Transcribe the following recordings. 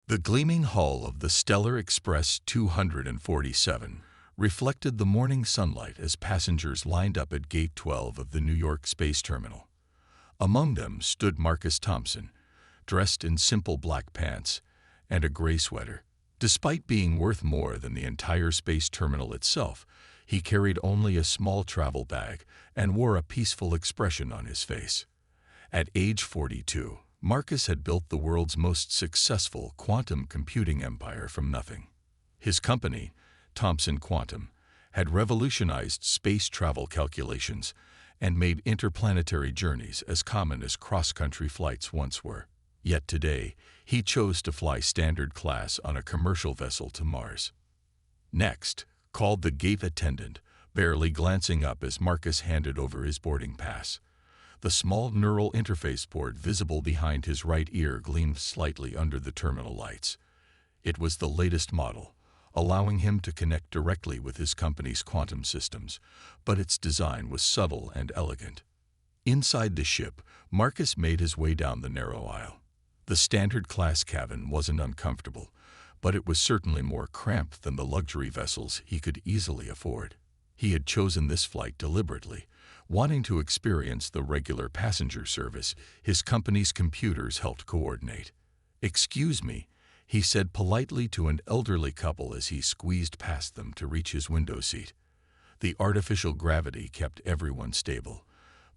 The gleaming hull of the Stellar Express 247 reflected the morning sunlight as passengers lined up at Gate 12 of the New York Space Terminal. Among them stood Marcus Thompson, dressed in simple black pants and a gray sweater. Despite being worth more than the entire space terminal itself, he carried only a small travel bag and wore a peaceful expression on his face. At age 42, Marcus had built the world's most successful quantum computing empire from nothing. His company, Thomson Quantum, had revolutionized space travel calculations and made interplanetary journeys as common as cross-country flights once were. Yet today, he chose to fly standard class on a commercial vessel to Mars. Next, called the gate attendant, barely glancing up as Marcus handed over his boarding pass. The small neural interface port visible behind his right ear gleamed slightly under the terminal lights. It was the latest model, allowing him to connect directly with his company's quantum systems, but its design was subtle and elegant. Inside the ship, Marcus made his way down the narrow aisle. The standard class cabin wasn't uncomfortable, but it was certainly more cramped than the luxury vessels he could easily afford. He had chosen this flight deliberately, wanting to experience the regular passenger service his company's computers helped coordinate. "Excuse me," he said politely to an elderly couple as he squeezed past them to reach his window seat. The artificial gravity kept everyone stable,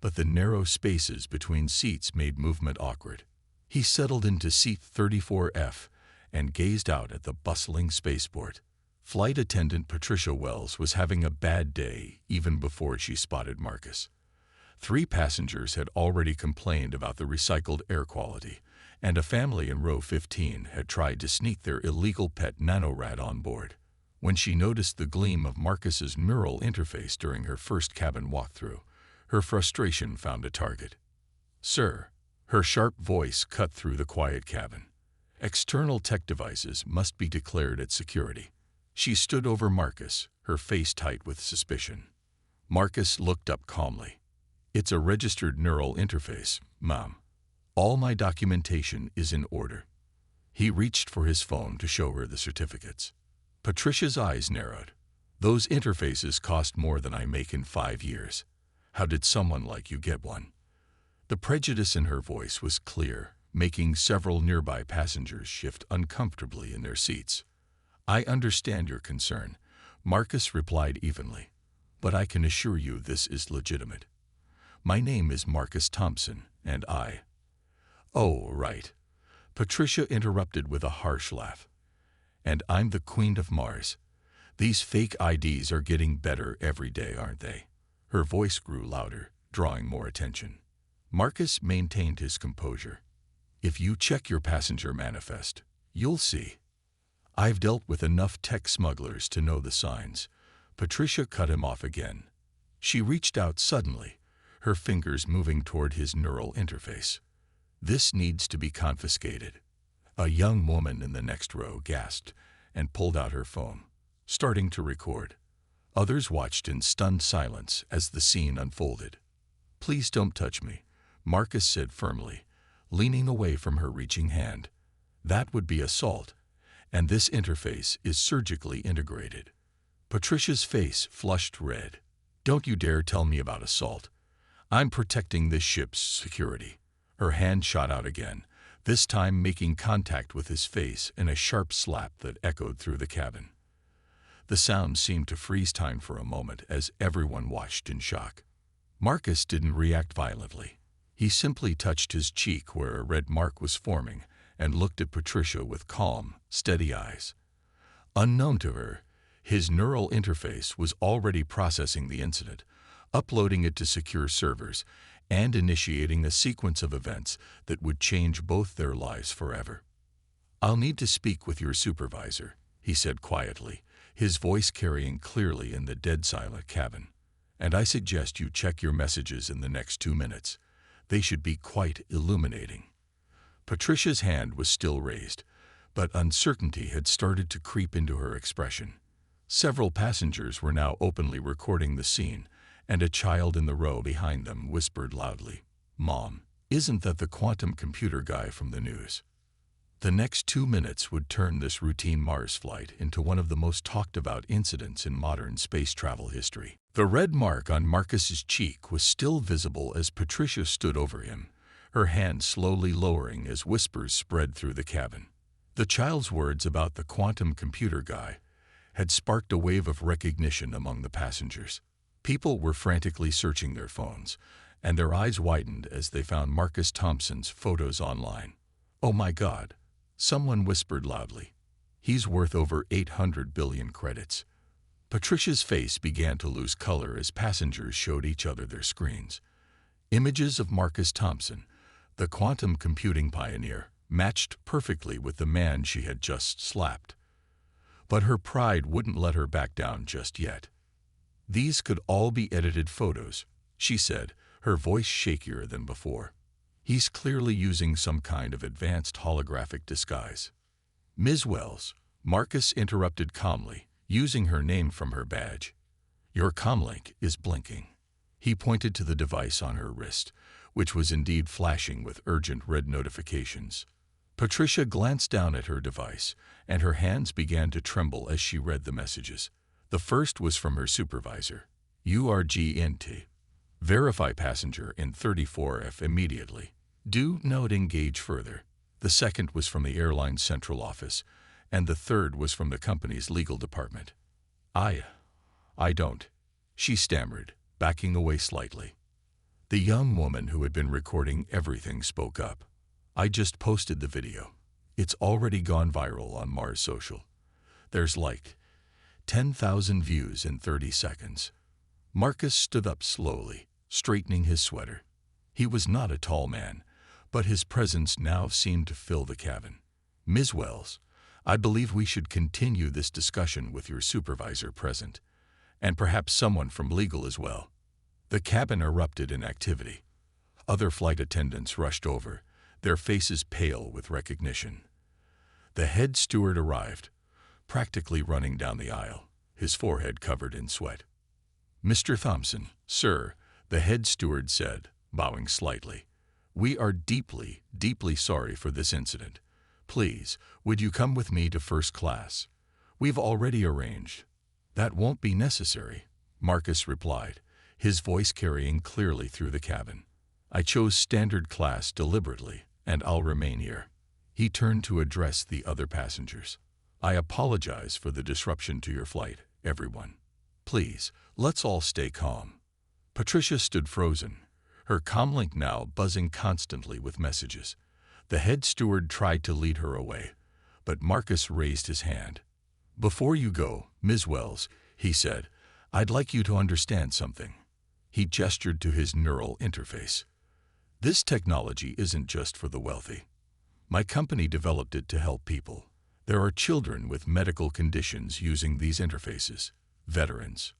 but the narrow spaces between seats made movement awkward. He settled into seat 34F and gazed out at the bustling spaceport. Flight attendant Patricia Wells was having a bad day even before she spotted Marcus. 3 passengers had already complained about the recycled air quality, and a family in row 15 had tried to sneak their illegal pet nanorat on board. When she noticed the gleam of Marcus's neural interface during her first cabin walkthrough, her frustration found a target. "Sir," her sharp voice cut through the quiet cabin. "External tech devices must be declared at security." She stood over Marcus, her face tight with suspicion. Marcus looked up calmly. "It's a registered neural interface, Mom. All my documentation is in order." He reached for his phone to show her the certificates. Patricia's eyes narrowed. "Those interfaces cost more than I make in 5 years. How did someone like you get one?" The prejudice in her voice was clear, making several nearby passengers shift uncomfortably in their seats. "I understand your concern," Marcus replied evenly, "but I can assure you this is legitimate. My name is Marcus Thompson, and I—" "Oh, right," Patricia interrupted with a harsh laugh. "And I'm the Queen of Mars. These fake IDs are getting better every day, aren't they?" Her voice grew louder, drawing more attention. Marcus maintained his composure. "If you check your passenger manifest, you'll see. I've dealt with enough tech smugglers to know the signs." Patricia cut him off again. She reached out suddenly, her fingers moving toward his neural interface. "This needs to be confiscated." A young woman in the next row gasped and pulled out her phone, starting to record. Others watched in stunned silence as the scene unfolded. "Please don't touch me," Marcus said firmly, leaning away from her reaching hand. "That would be assault, and this interface is surgically integrated." Patricia's face flushed red. "Don't you dare tell me about assault. I'm protecting this ship's security." Her hand shot out again, this time making contact with his face in a sharp slap that echoed through the cabin. The sound seemed to freeze time for a moment as everyone watched in shock. Marcus didn't react violently. He simply touched his cheek where a red mark was forming and looked at Patricia with calm, steady eyes. Unknown to her, his neural interface was already processing the incident, uploading it to secure servers, and initiating a sequence of events that would change both their lives forever. "I'll need to speak with your supervisor," he said quietly, his voice carrying clearly in the dead-silent cabin. "And I suggest you check your messages in the next 2 minutes. They should be quite illuminating." Patricia's hand was still raised, but uncertainty had started to creep into her expression. Several passengers were now openly recording the scene, and a child in the row behind them whispered loudly, "Mom, isn't that the quantum computer guy from the news?" The next 2 minutes would turn this routine Mars flight into one of the most talked-about incidents in modern space travel history. The red mark on Marcus's cheek was still visible as Patricia stood over him, her hand slowly lowering as whispers spread through the cabin. The child's words about the quantum computer guy had sparked a wave of recognition among the passengers. People were frantically searching their phones, and their eyes widened as they found Marcus Thompson's photos online. "Oh my God," someone whispered loudly. "He's worth over 800 billion credits." Patricia's face began to lose color as passengers showed each other their screens. Images of Marcus Thompson, the quantum computing pioneer, matched perfectly with the man she had just slapped. But her pride wouldn't let her back down just yet. "These could all be edited photos," she said, her voice shakier than before. "He's clearly using some kind of advanced holographic disguise." "Ms. Wells," Marcus interrupted calmly, using her name from her badge. "Your comlink is blinking." He pointed to the device on her wrist, which was indeed flashing with urgent red notifications. Patricia glanced down at her device, and her hands began to tremble as she read the messages. The first was from her supervisor. "URGNT. Verify passenger in 34F immediately. Do not engage further." The second was from the airline's central office, and the third was from the company's legal department. I don't," she stammered, backing away slightly. The young woman who had been recording everything spoke up. "I just posted the video. It's already gone viral on Mars Social. There's like 10,000 views in 30 seconds. Marcus stood up slowly, straightening his sweater. He was not a tall man, but his presence now seemed to fill the cabin. "Ms. Wells, I believe we should continue this discussion with your supervisor present, and perhaps someone from legal as well." The cabin erupted in activity. Other flight attendants rushed over, their faces pale with recognition. The head steward arrived, practically running down the aisle, his forehead covered in sweat. "Mr. Thompson, sir," the head steward said, bowing slightly, "we are deeply, deeply sorry for this incident. Please, would you come with me to first class? We've already arranged." "That won't be necessary," Marcus replied, his voice carrying clearly through the cabin. "I chose standard class deliberately, and I'll remain here." He turned to address the other passengers. "I apologize for the disruption to your flight, everyone. Please, let's all stay calm." Patricia stood frozen, her comlink now buzzing constantly with messages. The head steward tried to lead her away, but Marcus raised his hand. "Before you go, Ms. Wells," he said, "I'd like you to understand something." He gestured to his neural interface. "This technology isn't just for the wealthy. My company developed it to help people. There are children with medical conditions using these interfaces, veterans,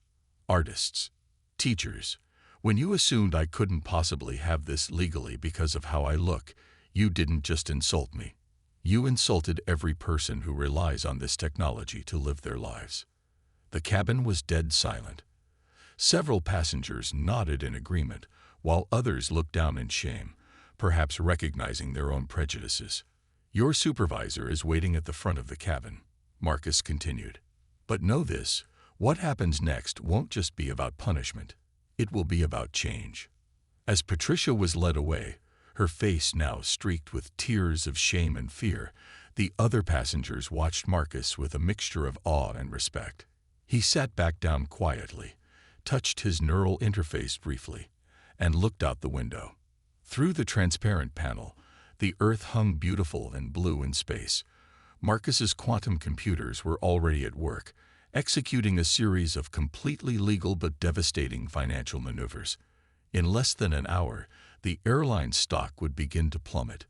artists, teachers. When you assumed I couldn't possibly have this legally because of how I look, you didn't just insult me. You insulted every person who relies on this technology to live their lives." The cabin was dead silent. Several passengers nodded in agreement, while others looked down in shame, perhaps recognizing their own prejudices. "Your supervisor is waiting at the front of the cabin," Marcus continued. "But know this, what happens next won't just be about punishment. It will be about change." As Patricia was led away, her face now streaked with tears of shame and fear, the other passengers watched Marcus with a mixture of awe and respect. He sat back down quietly, touched his neural interface briefly, and looked out the window. Through the transparent panel, the Earth hung beautiful and blue in space. Marcus's quantum computers were already at work, executing a series of completely legal but devastating financial maneuvers. In less than an hour, the airline's stock would begin to plummet.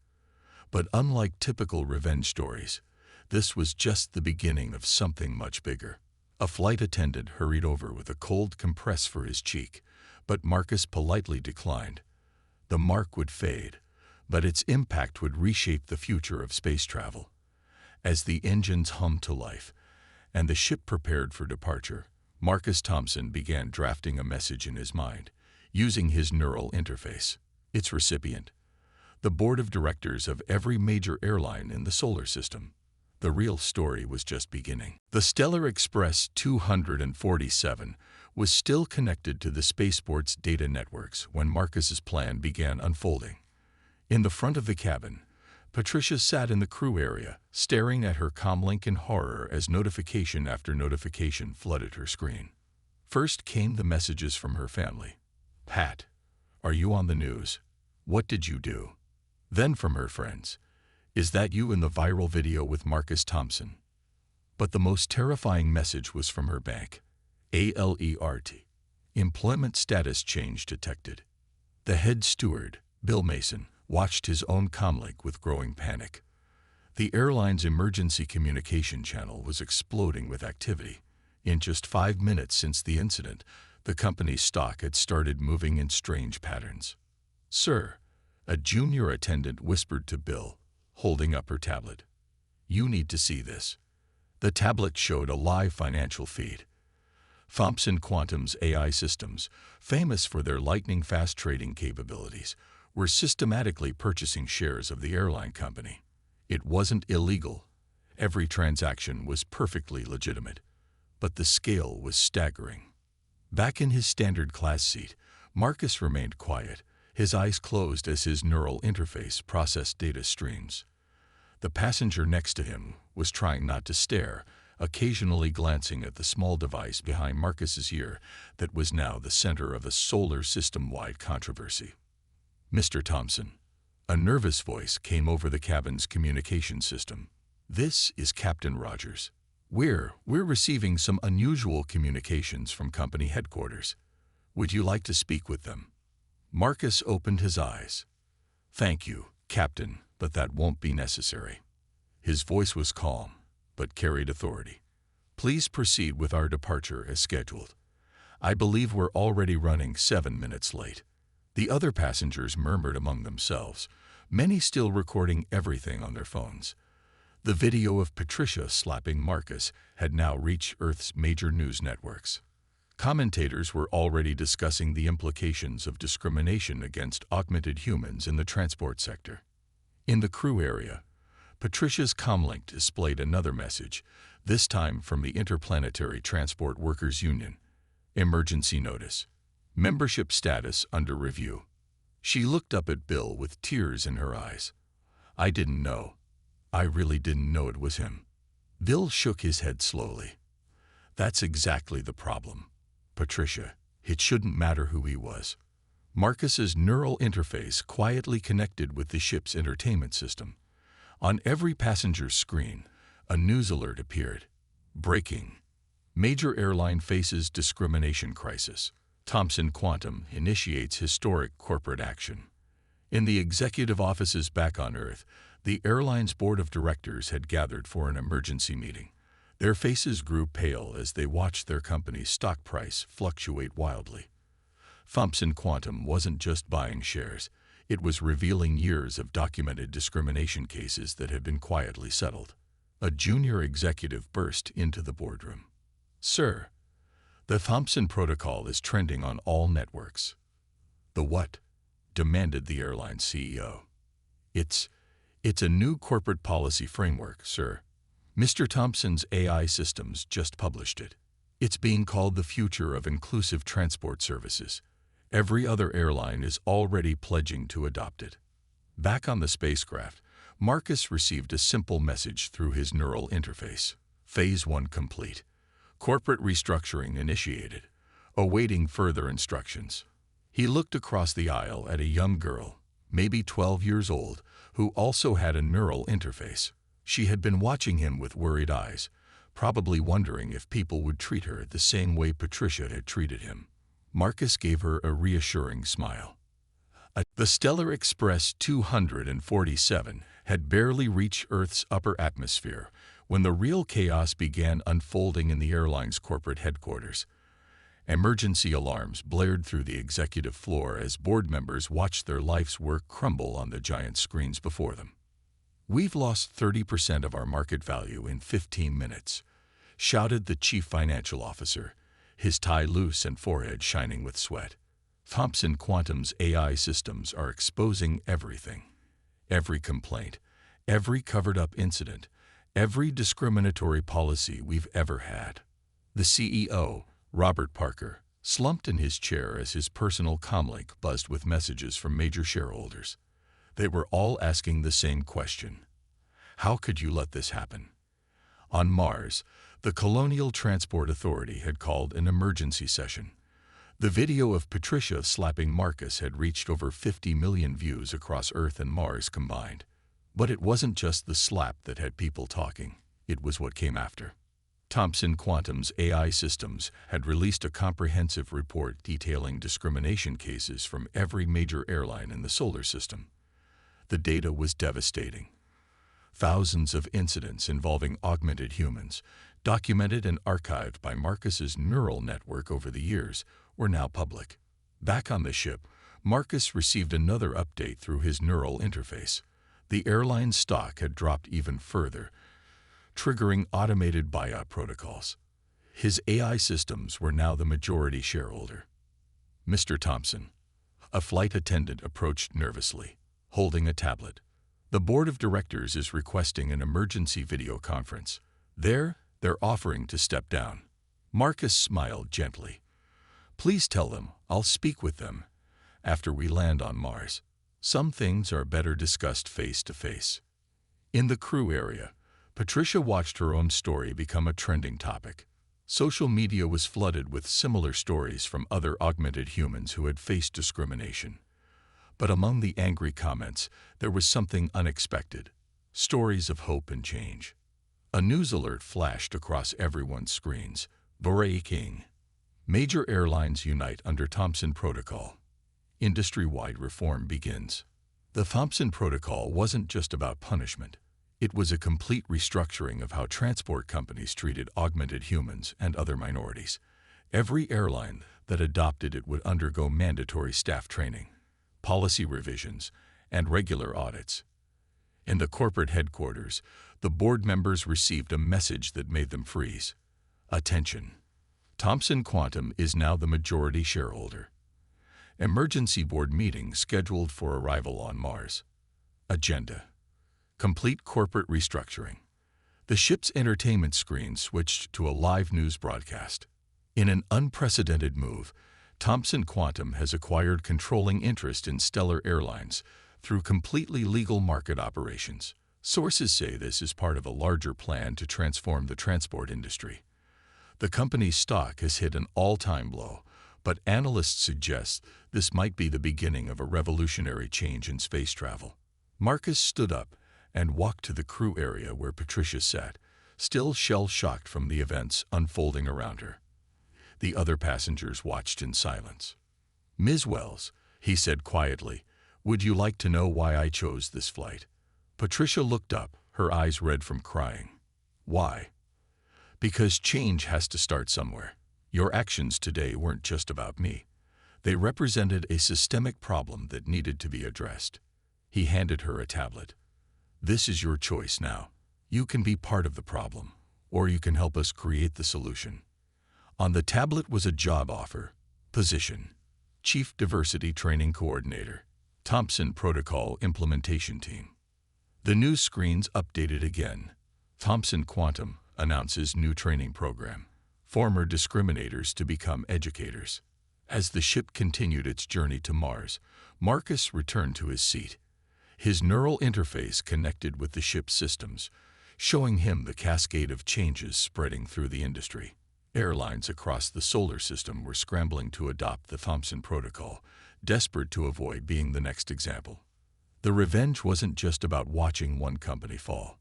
But unlike typical revenge stories, this was just the beginning of something much bigger. A flight attendant hurried over with a cold compress for his cheek, but Marcus politely declined. The mark would fade, but its impact would reshape the future of space travel. As the engines hummed to life, and the ship prepared for departure, Marcus Thompson began drafting a message in his mind, using his neural interface. Its recipient, the board of directors of every major airline in the solar system. The real story was just beginning. The Stellar Express 247 was still connected to the spaceport's data networks when Marcus's plan began unfolding. In the front of the cabin, Patricia sat in the crew area, staring at her comlink in horror as notification after notification flooded her screen. First came the messages from her family. "Pat, are you on the news? What did you do?" Then from her friends. "Is that you in the viral video with Marcus Thompson?" But the most terrifying message was from her bank. ALERT. Employment status change detected. The head steward, Bill Mason, watched his own comlink with growing panic. The airline's emergency communication channel was exploding with activity. In just 5 minutes since the incident, the company's stock had started moving in strange patterns. "Sir," a junior attendant whispered to Bill, holding up her tablet. "You need to see this." The tablet showed a live financial feed. Thompson Quantum's AI systems, famous for their lightning-fast trading capabilities, were systematically purchasing shares of the airline company. It wasn't illegal. Every transaction was perfectly legitimate. But the scale was staggering. Back in his standard class seat, Marcus remained quiet, his eyes closed as his neural interface processed data streams. The passenger next to him was trying not to stare, occasionally glancing at the small device behind Marcus's ear that was now the center of a solar system-wide controversy. "Mr. Thompson," a nervous voice came over the cabin's communication system. "This is Captain Rogers. We're receiving some unusual communications from company headquarters. Would you like to speak with them?" Marcus opened his eyes. "Thank you, Captain, but that won't be necessary." His voice was calm, but carried authority. "Please proceed with our departure as scheduled. I believe we're already running 7 minutes late." The other passengers murmured among themselves, many still recording everything on their phones. The video of Patricia slapping Marcus had now reached Earth's major news networks. Commentators were already discussing the implications of discrimination against augmented humans in the transport sector. In the crew area, Patricia's comlink displayed another message, this time from the Interplanetary Transport Workers Union. "Emergency notice. Membership status under review." She looked up at Bill with tears in her eyes. "I didn't know. I really didn't know it was him." Bill shook his head slowly. "That's exactly the problem, Patricia. It shouldn't matter who he was." Marcus's neural interface quietly connected with the ship's entertainment system. On every passenger's screen, a news alert appeared. "Breaking. Major airline faces discrimination crisis. Thompson Quantum initiates historic corporate action." In the executive offices back on Earth, the airline's board of directors had gathered for an emergency meeting. Their faces grew pale as they watched their company's stock price fluctuate wildly. Thompson Quantum wasn't just buying shares, it was revealing years of documented discrimination cases that had been quietly settled. A junior executive burst into the boardroom. "Sir, the Thompson Protocol is trending on all networks." "The what?" demanded the airline's CEO. It's a new corporate policy framework, sir. Mr. Thompson's AI systems just published it. It's being called the future of inclusive transport services. Every other airline is already pledging to adopt it." Back on the spacecraft, Marcus received a simple message through his neural interface. Phase 1 complete. Corporate restructuring initiated. Awaiting further instructions. He looked across the aisle at a young girl, maybe 12 years old, who also had a neural interface. She had been watching him with worried eyes, probably wondering if people would treat her the same way Patricia had treated him. Marcus gave her a reassuring smile. The Stellar Express 247 had barely reached Earth's upper atmosphere when the real chaos began unfolding in the airline's corporate headquarters. Emergency alarms blared through the executive floor as board members watched their life's work crumble on the giant screens before them. "We've lost 30% of our market value in 15 minutes, shouted the chief financial officer, his tie loose and forehead shining with sweat. "Thompson Quantum's AI systems are exposing everything. Every complaint, every covered-up incident, every discriminatory policy we've ever had. The CEO, Robert Parker, slumped in his chair as his personal comlink buzzed with messages from major shareholders. They were all asking the same question. How could you let this happen? On Mars, the Colonial Transport Authority had called an emergency session. The video of Patricia slapping Marcus had reached over 50 million views across Earth and Mars combined. But it wasn't just the slap that had people talking. It was what came after. Thomson Quantum's AI systems had released a comprehensive report detailing discrimination cases from every major airline in the solar system. The data was devastating. Thousands of incidents involving augmented humans, documented and archived by Marcus's neural network over the years, were now public. Back on the ship, Marcus received another update through his neural interface. The airline's stock had dropped even further, triggering automated buyout protocols. His AI systems were now the majority shareholder. Mr. Thompson, a flight attendant approached nervously, holding a tablet. The board of directors is requesting an emergency video conference. They're offering to step down. Marcus smiled gently. Please tell them I'll speak with them after we land on Mars. Some things are better discussed face to face. In the crew area, Patricia watched her own story become a trending topic. Social media was flooded with similar stories from other augmented humans who had faced discrimination. But among the angry comments, there was something unexpected. Stories of hope and change. A news alert flashed across everyone's screens. Breaking. Major airlines unite under Thomson Protocol. Industry-wide reform begins. The Thomson Protocol wasn't just about punishment. It was a complete restructuring of how transport companies treated augmented humans and other minorities. Every airline that adopted it would undergo mandatory staff training, policy revisions, and regular audits. In the corporate headquarters, the board members received a message that made them freeze. Attention! Thomson Quantum is now the majority shareholder. Emergency board meeting scheduled for arrival on Mars. Agenda: complete corporate restructuring. The ship's entertainment screen switched to a live news broadcast. In an unprecedented move, Thomson Quantum has acquired controlling interest in Stellar Airlines through completely legal market operations. Sources say this is part of a larger plan to transform the transport industry. The company's stock has hit an all-time low, but analysts suggest this might be the beginning of a revolutionary change in space travel. Marcus stood up and walked to the crew area where Patricia sat, still shell-shocked from the events unfolding around her. The other passengers watched in silence. "Ms. Wells," he said quietly, "would you like to know why I chose this flight?" Patricia looked up, her eyes red from crying. "Why?" "Because change has to start somewhere. Your actions today weren't just about me. They represented a systemic problem that needed to be addressed." He handed her a tablet. "This is your choice now. You can be part of the problem, or you can help us create the solution." On the tablet was a job offer. Position: Chief Diversity Training Coordinator, Thomson Protocol Implementation Team. The news screens updated again. Thomson Quantum announces new training program. Former discriminators to become educators. As the ship continued its journey to Mars, Marcus returned to his seat. His neural interface connected with the ship's systems, showing him the cascade of changes spreading through the industry. Airlines across the solar system were scrambling to adopt the Thomson Protocol, desperate to avoid being the next example. The revenge wasn't just about watching one company fall.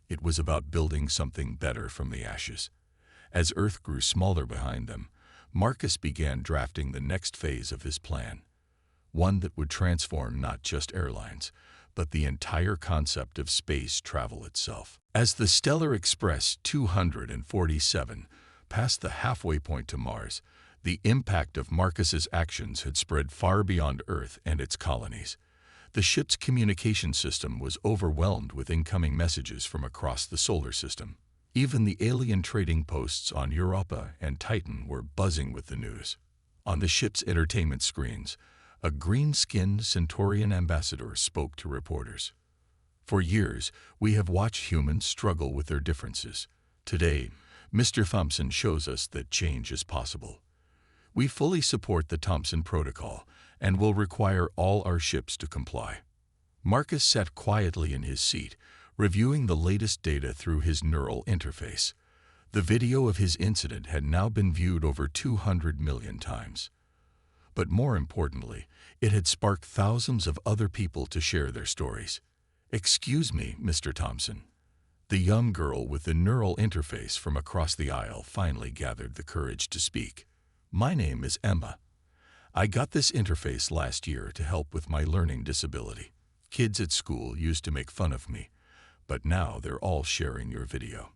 It was about building something better from the ashes. As Earth grew smaller behind them, Marcus began drafting the next phase of his plan, one that would transform not just airlines, but the entire concept of space travel itself. As the Stellar Express 247 passed the halfway point to Mars, the impact of Marcus's actions had spread far beyond Earth and its colonies. The ship's communication system was overwhelmed with incoming messages from across the solar system. Even the alien trading posts on Europa and Titan were buzzing with the news. On the ship's entertainment screens, a green-skinned Centaurian ambassador spoke to reporters. For years, we have watched humans struggle with their differences. Today, Mr. Thompson shows us that change is possible. We fully support the Thompson Protocol and will require all our ships to comply. Marcus sat quietly in his seat, reviewing the latest data through his neural interface. The video of his incident had now been viewed over 200 million times. But more importantly, it had sparked thousands of other people to share their stories. "Excuse me, Mr. Thompson." The young girl with the neural interface from across the aisle finally gathered the courage to speak. "My name is Emma. I got this interface last year to help with my learning disability. Kids at school used to make fun of me, but now they're all sharing your video."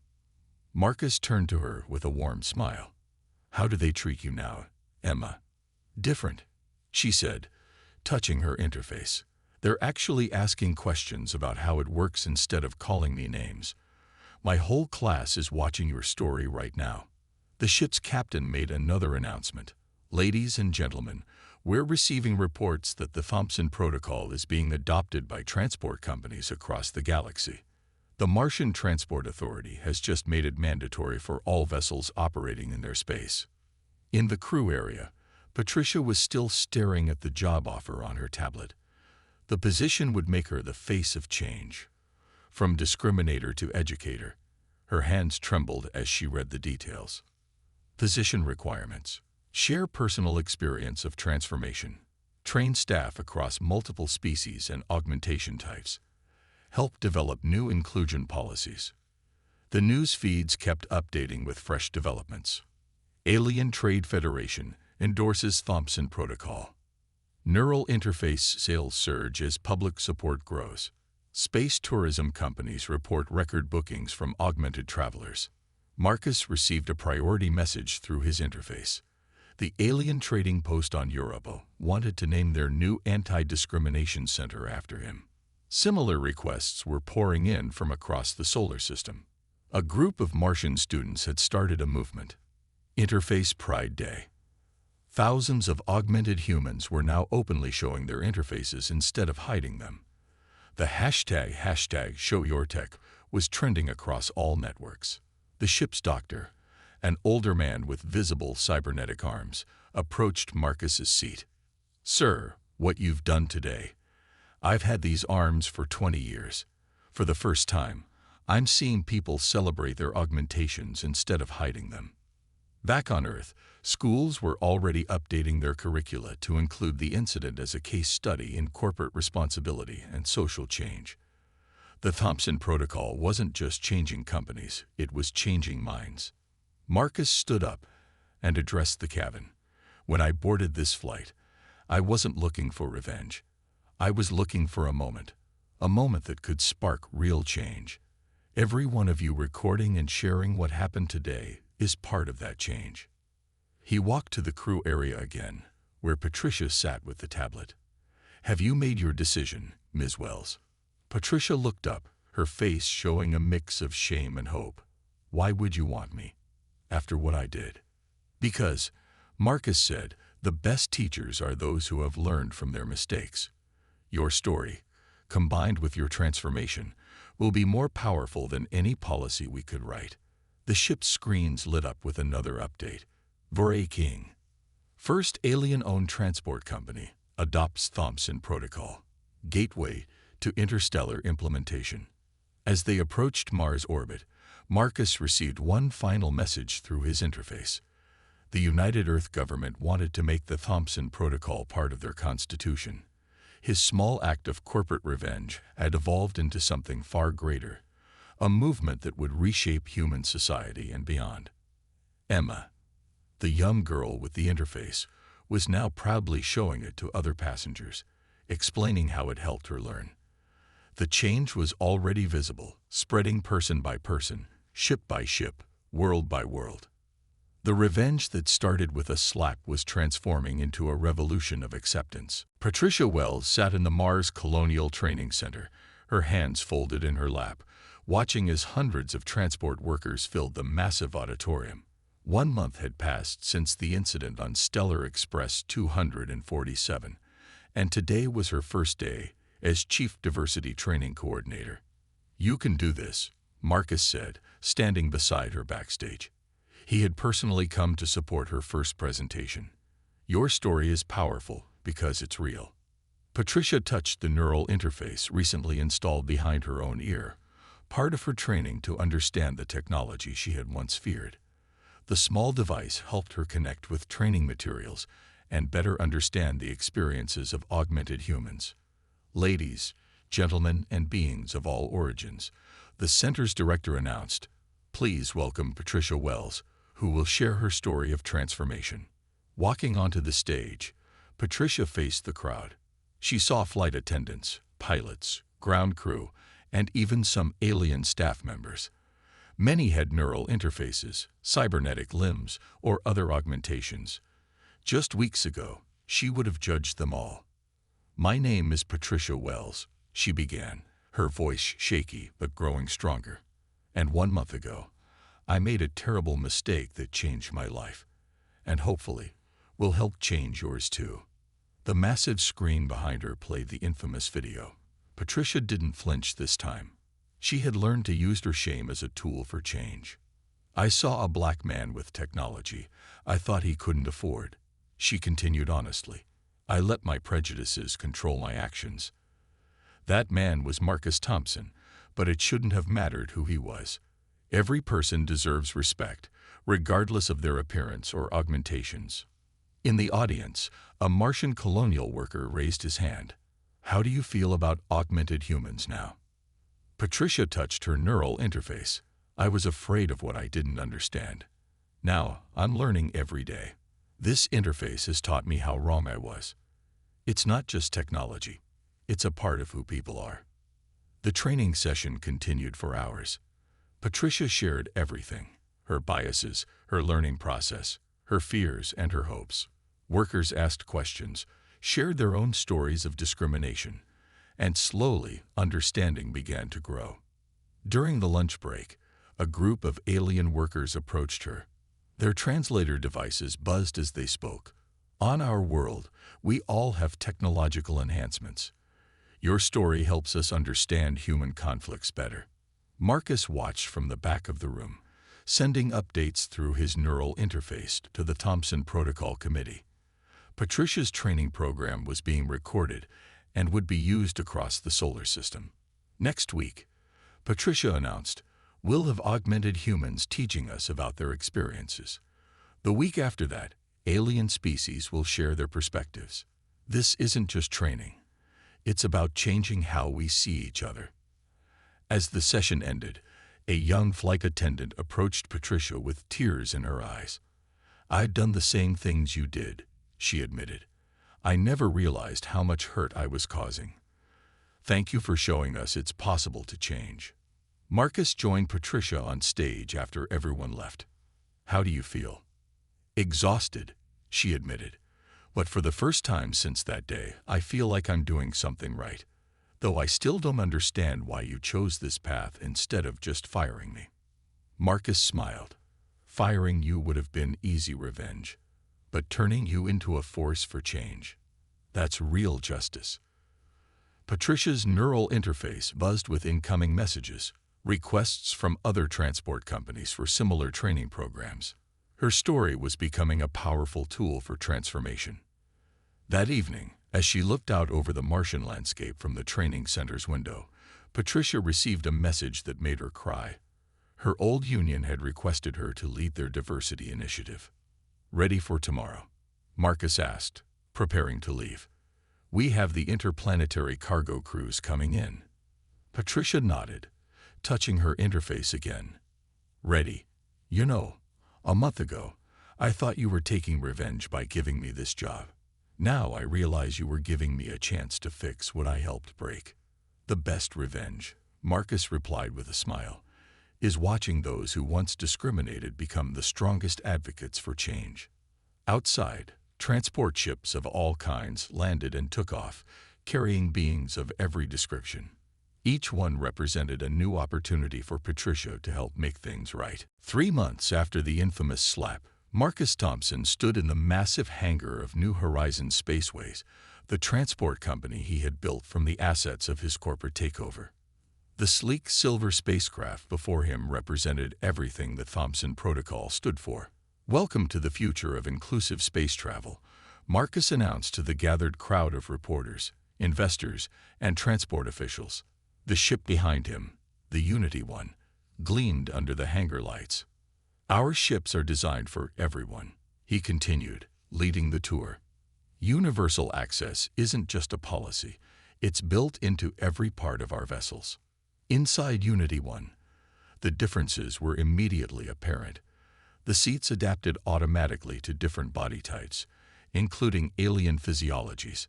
Marcus turned to her with a warm smile. "How do they treat you now, Emma?" "Different," she said, touching her interface. "They're actually asking questions about how it works instead of calling me names. My whole class is watching your story right now." The ship's captain made another announcement. "Ladies and gentlemen, we're receiving reports that the Thompson Protocol is being adopted by transport companies across the galaxy. The Martian Transport Authority has just made it mandatory for all vessels operating in their space." In the crew area, Patricia was still staring at the job offer on her tablet. The position would make her the face of change. From discriminator to educator, her hands trembled as she read the details. Position requirements: share personal experience of transformation, train staff across multiple species and augmentation types, help develop new inclusion policies. The news feeds kept updating with fresh developments. Alien Trade Federation endorses Thompson Protocol. Neural interface sales surge as public support grows. Space tourism companies report record bookings from augmented travelers. Marcus received a priority message through his interface. The alien trading post on Europa wanted to name their new anti-discrimination center after him. Similar requests were pouring in from across the solar system. A group of Martian students had started a movement. Interface Pride Day. Thousands of augmented humans were now openly showing their interfaces instead of hiding them. The hashtag #ShowYourTech was trending across all networks. The ship's doctor, an older man with visible cybernetic arms, approached Marcus's seat. "Sir, what you've done today. I've had these arms for 20 years. For the first time, I'm seeing people celebrate their augmentations instead of hiding them." Back on Earth, schools were already updating their curricula to include the incident as a case study in corporate responsibility and social change. The Thompson Protocol wasn't just changing companies, it was changing minds. Marcus stood up and addressed the cabin. "When I boarded this flight, I wasn't looking for revenge. I was looking for a moment that could spark real change. Every one of you recording and sharing what happened today is part of that change." He walked to the crew area again, where Patricia sat with the tablet. "Have you made your decision, Ms. Wells?" Patricia looked up, her face showing a mix of shame and hope. "Why would you want me? After what I did?" "Because," Marcus said, "the best teachers are those who have learned from their mistakes. Your story, combined with your transformation, will be more powerful than any policy we could write." The ship's screens lit up with another update. Voray King. First alien-owned transport company adopts Thompson Protocol. Gateway to interstellar implementation. As they approached Mars orbit, Marcus received one final message through his interface. The United Earth government wanted to make the Thompson Protocol part of their constitution. His small act of corporate revenge had evolved into something far greater, a movement that would reshape human society and beyond. Emma, the young girl with the interface, was now proudly showing it to other passengers, explaining how it helped her learn. The change was already visible, spreading person by person, ship by ship, world by world. The revenge that started with a slap was transforming into a revolution of acceptance. Patricia Wells sat in the Mars Colonial Training Center, her hands folded in her lap, watching as hundreds of transport workers filled the massive auditorium. 1 month had passed since the incident on Stellar Express 247, and today was her first day as Chief Diversity Training Coordinator. "You can do this," Marcus said, standing beside her backstage. He had personally come to support her first presentation. "Your story is powerful because it's real." Patricia touched the neural interface recently installed behind her own ear, part of her training to understand the technology she had once feared. The small device helped her connect with training materials and better understand the experiences of augmented humans. "Ladies, gentlemen, and beings of all origins," the center's director announced, "please welcome Patricia Wells, who will share her story of transformation." Walking onto the stage, Patricia faced the crowd. She saw flight attendants, pilots, ground crew, and even some alien staff members. Many had neural interfaces, cybernetic limbs, or other augmentations. Just weeks ago, she would have judged them all. "My name is Patricia Wells," she began, her voice shaky but growing stronger. "And 1 month ago, I made a terrible mistake that changed my life, and hopefully will help change yours too." The massive screen behind her played the infamous video. Patricia didn't flinch this time. She had learned to use her shame as a tool for change. "I saw a black man with technology I thought he couldn't afford," she continued honestly. "I let my prejudices control my actions. That man was Marcus Thompson, but it shouldn't have mattered who he was. Every person deserves respect, regardless of their appearance or augmentations." In the audience, a Martian colonial worker raised his hand. "How do you feel about augmented humans now?" Patricia touched her neural interface. "I was afraid of what I didn't understand. Now, I'm learning every day. This interface has taught me how wrong I was. It's not just technology. It's a part of who people are." The training session continued for hours. Patricia shared everything: her biases, her learning process, her fears, and her hopes. Workers asked questions, shared their own stories of discrimination, and slowly, understanding began to grow. During the lunch break, a group of alien workers approached her. Their translator devices buzzed as they spoke. "On our world, we all have technological enhancements. Your story helps us understand human conflicts better." Marcus watched from the back of the room, sending updates through his neural interface to the Thompson Protocol Committee. Patricia's training program was being recorded and would be used across the solar system. Next week, Patricia announced, "We'll have augmented humans teaching us about their experiences." The week after that, alien species will share their perspectives. This isn't just training. It's about changing how we see each other. As the session ended, a young flight attendant approached Patricia with tears in her eyes. "I'd done the same things you did," she admitted. "I never realized how much hurt I was causing. Thank you for showing us it's possible to change." Marcus joined Patricia on stage after everyone left. "How do you feel?" "Exhausted," she admitted. "But for the first time since that day, I feel like I'm doing something right. Though I still don't understand why you chose this path instead of just firing me." Marcus smiled. "Firing you would have been easy revenge. But turning you into a force for change, that's real justice." Patricia's neural interface buzzed with incoming messages, requests from other transport companies for similar training programs. Her story was becoming a powerful tool for transformation. That evening, as she looked out over the Martian landscape from the training center's window, Patricia received a message that made her cry. Her old union had requested her to lead their diversity initiative. "Ready for tomorrow?" Marcus asked, preparing to leave. "We have the interplanetary cargo crews coming in." Patricia nodded, touching her interface again. "Ready. You know, a month ago, I thought you were taking revenge by giving me this job. Now I realize you were giving me a chance to fix what I helped break." "The best revenge," Marcus replied with a smile, "is watching those who once discriminated become the strongest advocates for change." Outside, transport ships of all kinds landed and took off, carrying beings of every description. Each one represented a new opportunity for Patricia to help make things right. 3 months after the infamous slap, Marcus Thompson stood in the massive hangar of New Horizons Spaceways, the transport company he had built from the assets of his corporate takeover. The sleek silver spacecraft before him represented everything the Thompson Protocol stood for. "Welcome to the future of inclusive space travel," Marcus announced to the gathered crowd of reporters, investors, and transport officials. The ship behind him, the Unity 1, gleamed under the hangar lights. "Our ships are designed for everyone," he continued, leading the tour. "Universal access isn't just a policy, it's built into every part of our vessels." Inside Unity 1, the differences were immediately apparent. The seats adapted automatically to different body types, including alien physiologies.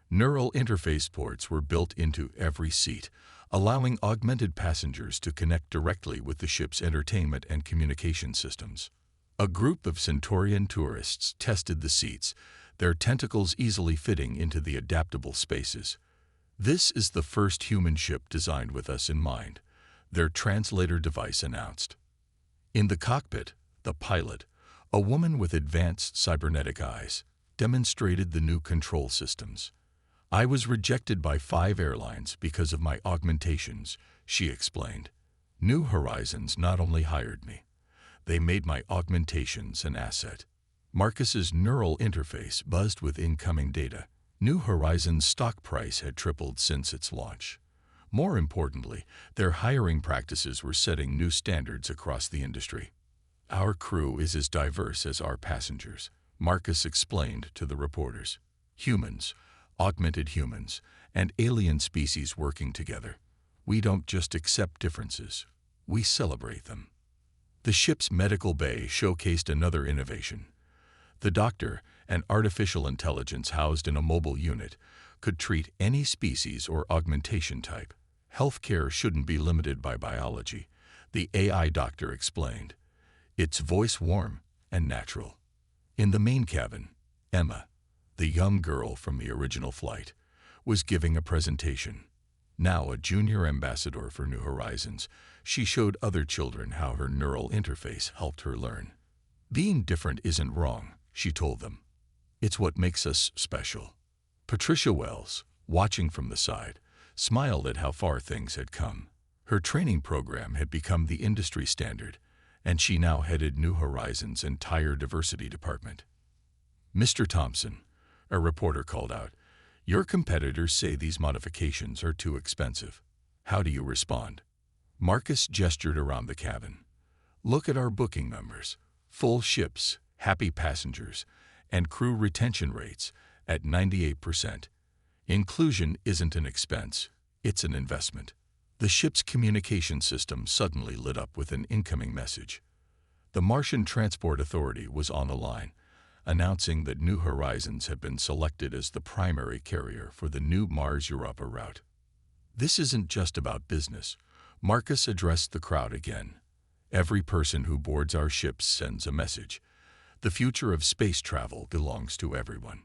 Neural interface ports were built into every seat, allowing augmented passengers to connect directly with the ship's entertainment and communication systems. A group of Centaurian tourists tested the seats, their tentacles easily fitting into the adaptable spaces. "This is the first human ship designed with us in mind," their translator device announced. In the cockpit, the pilot, a woman with advanced cybernetic eyes, demonstrated the new control systems. "I was rejected by 5 airlines because of my augmentations," she explained. "New Horizons not only hired me, they made my augmentations an asset." Marcus's neural interface buzzed with incoming data. New Horizons' stock price had tripled since its launch. More importantly, their hiring practices were setting new standards across the industry. "Our crew is as diverse as our passengers," Marcus explained to the reporters. "Humans, augmented humans, and alien species working together. We don't just accept differences, we celebrate them." The ship's medical bay showcased another innovation. The doctor, an artificial intelligence housed in a mobile unit, could treat any species or augmentation type. "Healthcare shouldn't be limited by biology," the AI doctor explained. "It's voice warm and natural." In the main cabin, Emma, the young girl from the original flight, was giving a presentation. Now a junior ambassador for New Horizons, she showed other children how her neural interface helped her learn. "Being different isn't wrong," she told them. "It's what makes us special." Patricia Wells, watching from the side, smiled at how far things had come. Her training program had become the industry standard, and she now headed New Horizons' entire diversity department. "Mr. Thompson," a reporter called out, "your competitors say these modifications are too expensive. How do you respond?" Marcus gestured around the cabin. "Look at our booking numbers. Full ships, happy passengers, and crew retention rates at 98%. Inclusion isn't an expense, it's an investment." The ship's communication system suddenly lit up with an incoming message. The Martian Transport Authority was on the line, announcing that New Horizons had been selected as the primary carrier for the new Mars-Europa route. "This isn't just about business," Marcus addressed the crowd again. "Every person who boards our ships sends a message. The future of space travel belongs to everyone."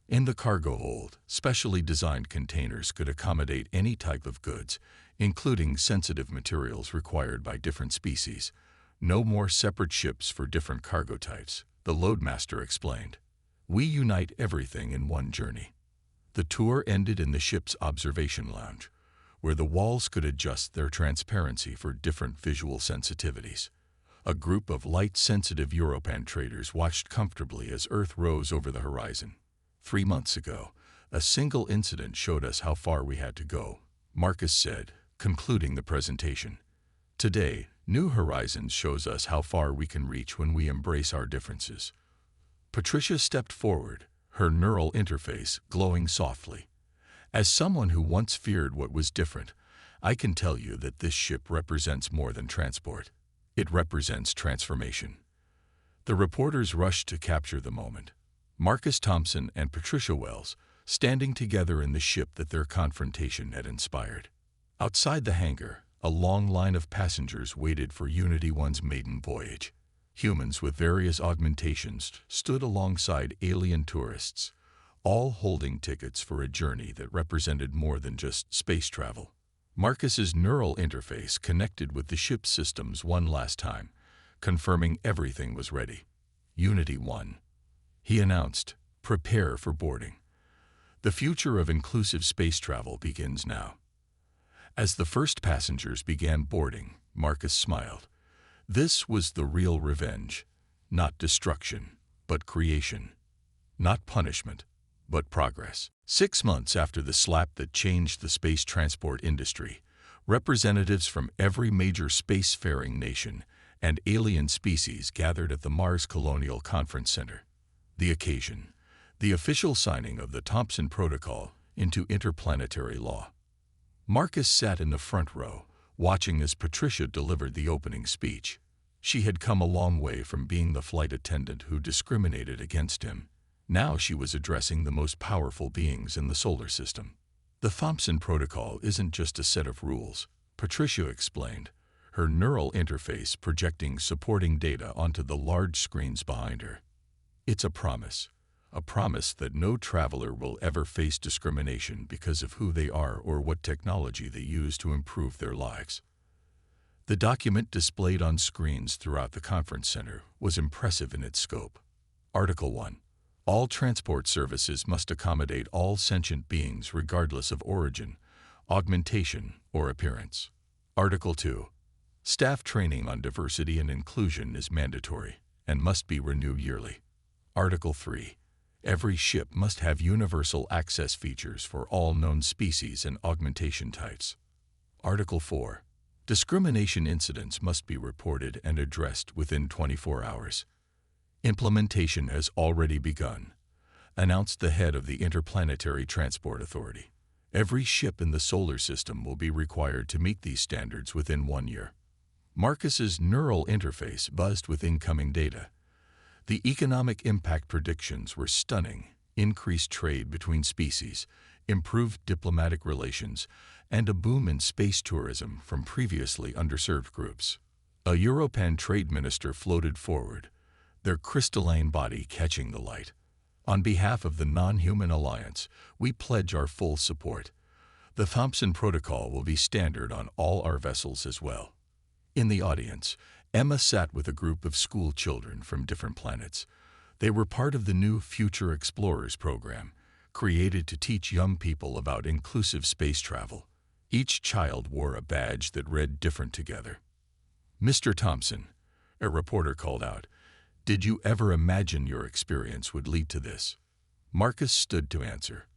In the cargo hold, specially designed containers could accommodate any type of goods, including sensitive materials required by different species. "No more separate ships for different cargo types," the loadmaster explained. "We unite everything in one journey." The tour ended in the ship's observation lounge, where the walls could adjust their transparency for different visual sensitivities. A group of light-sensitive Europan traders watched comfortably as Earth rose over the horizon. 3 months ago, a single incident showed us how far we had to go, Marcus said, concluding the presentation. "Today, New Horizons shows us how far we can reach when we embrace our differences." Patricia stepped forward, her neural interface glowing softly. "As someone who once feared what was different, I can tell you that this ship represents more than transport. It represents transformation." The reporters rushed to capture the moment. Marcus Thompson and Patricia Wells, standing together in the ship that their confrontation had inspired. Outside the hangar, a long line of passengers waited for Unity 1's maiden voyage. Humans with various augmentations stood alongside alien tourists, all holding tickets for a journey that represented more than just space travel. Marcus's neural interface connected with the ship's systems one last time, confirming everything was ready. "Unity 1. He announced, "Prepare for boarding. The future of inclusive space travel begins now." As the first passengers began boarding, Marcus smiled. This was the real revenge. Not destruction, but creation. Not punishment, but progress. 6 months after the slap that changed the space transport industry, representatives from every major spacefaring nation and alien species gathered at the Mars Colonial Conference Center. The occasion: the official signing of the Thompson Protocol into interplanetary law. Marcus sat in the front row, watching as Patricia delivered the opening speech. She had come a long way from being the flight attendant who discriminated against him. Now she was addressing the most powerful beings in the solar system. The Thompson Protocol isn't just a set of rules, Patricia explained, her neural interface projecting supporting data onto the large screens behind her. It's a promise that no traveler will ever face discrimination because of who they are or what technology they use to improve their lives. The document displayed on screens throughout the conference center was impressive in its scope. Article 1. All transport services must accommodate all sentient beings regardless of origin, augmentation, or appearance. Article 2. Staff training on diversity and inclusion is mandatory and must be renewed yearly. Article 3. Every ship must have universal access features for all known species and augmentation types. Article 4. Discrimination incidents must be reported and addressed within 24 hours. Implementation has already begun, announced the head of the Interplanetary Transport Authority. Every ship in the solar system will be required to meet these standards within 1 year. Marcus's neural interface buzzed with incoming data. The economic impact predictions were stunning: increased trade between species, improved diplomatic relations, and a boom in space tourism from previously underserved groups. A European trade minister floated forward, their crystalline body catching the light. On behalf of the Non-Human Alliance, we pledge our full support. The Thompson Protocol will be standard on all our vessels as well. In the audience, Emma sat with a group of school children from different planets. They were part of the new Future Explorers program, created to teach young people about inclusive space travel. Each child wore a badge that read different together. "Mr. Thompson," a reporter called out, "did you ever imagine your experience would lead to this?" Marcus stood to answer.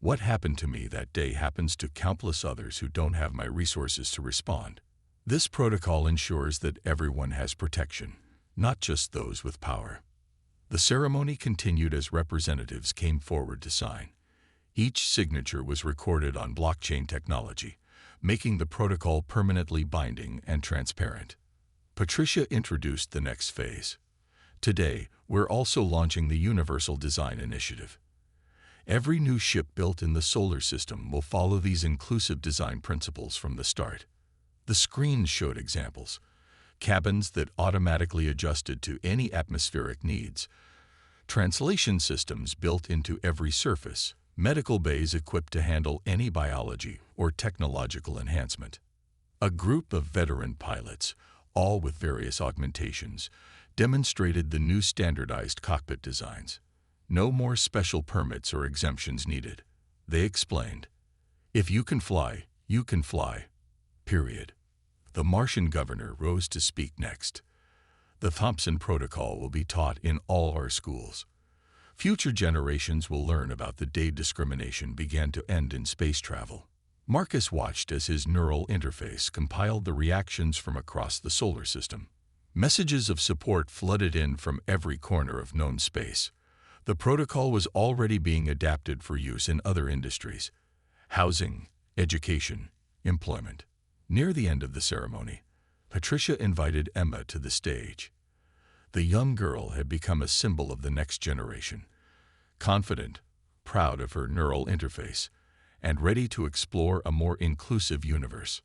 "What happened to me that day happens to countless others who don't have my resources to respond. This protocol ensures that everyone has protection, not just those with power." The ceremony continued as representatives came forward to sign. Each signature was recorded on blockchain technology, making the protocol permanently binding and transparent. Patricia introduced the next phase. "Today, we're also launching the Universal Design Initiative. Every new ship built in the solar system will follow these inclusive design principles from the start." The screens showed examples: cabins that automatically adjusted to any atmospheric needs, translation systems built into every surface, medical bays equipped to handle any biology or technological enhancement. A group of veteran pilots, all with various augmentations, demonstrated the new standardized cockpit designs. No more special permits or exemptions needed. They explained, "If you can fly, you can fly. Period." The Martian governor rose to speak next. "The Thompson Protocol will be taught in all our schools. Future generations will learn about the day discrimination began to end in space travel." Marcus watched as his neural interface compiled the reactions from across the solar system. Messages of support flooded in from every corner of known space. The protocol was already being adapted for use in other industries: housing, education, employment. Near the end of the ceremony, Patricia invited Emma to the stage. The young girl had become a symbol of the next generation, confident, proud of her neural interface, and ready to explore a more inclusive universe.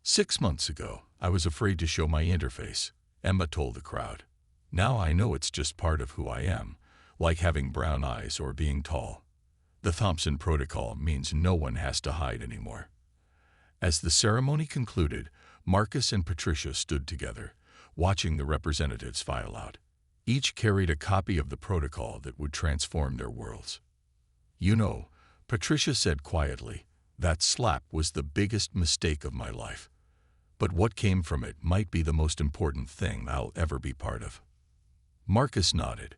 "6 months ago, I was afraid to show my interface," Emma told the crowd. "Now I know it's just part of who I am, like having brown eyes or being tall. The Thompson Protocol means no one has to hide anymore." As the ceremony concluded, Marcus and Patricia stood together, watching the representatives file out. Each carried a copy of the protocol that would transform their worlds. "You know," Patricia said quietly, That slap was the biggest mistake of my life. But what came from it might be the most important thing I'll ever be part of. Marcus nodded.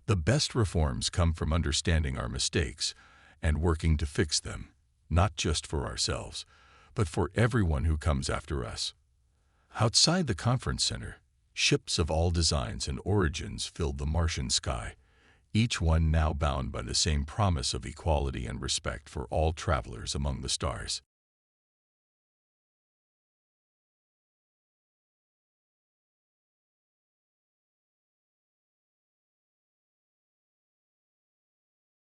The best reforms come from understanding our mistakes and working to fix them, not just for ourselves, but for everyone who comes after us. Outside the conference center, ships of all designs and origins filled the Martian sky, each one now bound by the same promise of equality and respect for all travelers among the stars.